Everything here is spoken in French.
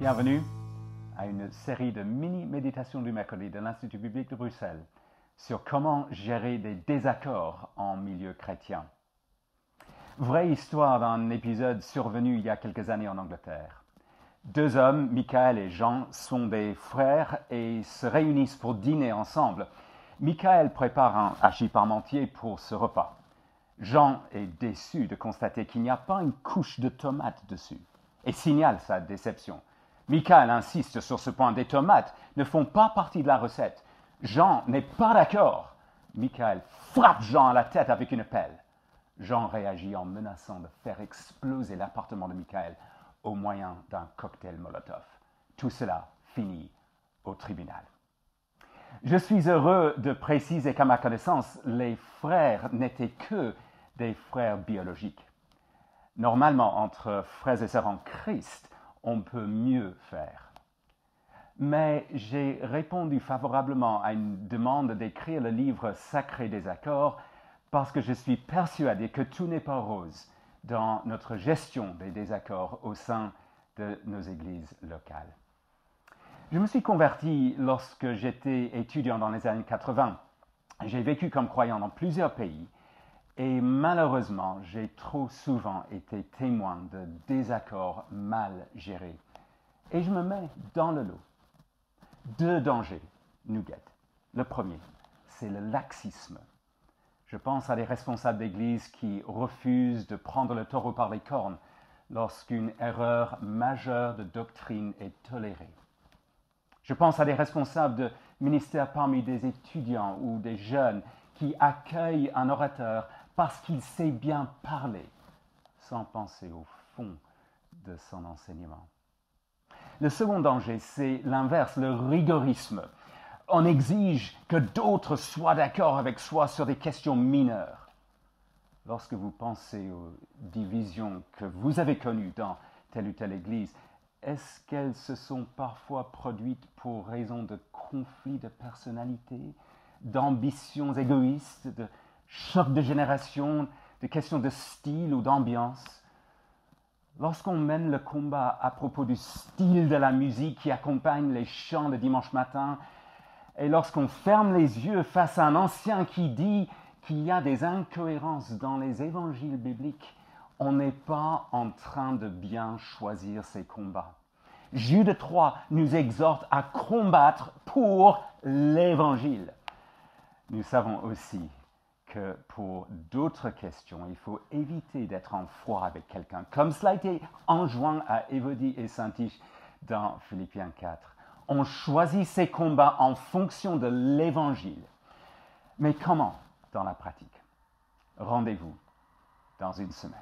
Bienvenue à une série de mini-méditations du mercredi de l'Institut biblique de Bruxelles sur comment gérer des désaccords en milieu chrétien. Vraie histoire d'un épisode survenu il y a quelques années en Angleterre. Deux hommes, Michael et Jean, sont des frères et se réunissent pour dîner ensemble. Michael prépare un hachis parmentier pour ce repas. Jean est déçu de constater qu'il n'y a pas une couche de tomates dessus et signale sa déception. Michael insiste sur ce point. Des tomates ne font pas partie de la recette. Jean n'est pas d'accord. Michael frappe Jean à la tête avec une pelle. Jean réagit en menaçant de faire exploser l'appartement de Michael au moyen d'un cocktail Molotov. Tout cela finit au tribunal. Je suis heureux de préciser qu'à ma connaissance, les frères n'étaient que des frères biologiques. Normalement, entre frères et sœurs en Christ, on peut mieux faire. Mais j'ai répondu favorablement à une demande d'écrire le livre Sacré des accords parce que je suis persuadé que tout n'est pas rose dans notre gestion des désaccords au sein de nos églises locales. Je me suis converti lorsque j'étais étudiant dans les années 80. J'ai vécu comme croyant dans plusieurs pays et malheureusement, j'ai trop souvent été témoin de désaccords mal gérés. Et je me mets dans le lot. Deux dangers nous guettent. Le premier, c'est le laxisme. Je pense à des responsables d'église qui refusent de prendre le taureau par les cornes lorsqu'une erreur majeure de doctrine est tolérée. Je pense à des responsables de ministères parmi des étudiants ou des jeunes qui accueillent un orateur parce qu'il sait bien parler, sans penser au fond de son enseignement. Le second danger, c'est l'inverse, le rigorisme. On exige que d'autres soient d'accord avec soi sur des questions mineures. Lorsque vous pensez aux divisions que vous avez connues dans telle ou telle église, est-ce qu'elles se sont parfois produites pour raison de conflits de personnalité, d'ambitions égoïstes, de chocs de génération, de questions de style ou d'ambiance? Lorsqu'on mène le combat à propos du style de la musique qui accompagne les chants de dimanche matin, et lorsqu'on ferme les yeux face à un ancien qui dit qu'il y a des incohérences dans les évangiles bibliques, on n'est pas en train de bien choisir ses combats. Jude 3 nous exhorte à combattre pour l'Évangile. Nous savons aussi que pour d'autres questions, il faut éviter d'être en froid avec quelqu'un, comme cela a été enjoint à Évodie et Saint-Tiche dans Philippiens 4. On choisit ses combats en fonction de l'Évangile. Mais comment dans la pratique? Rendez-vous dans une semaine.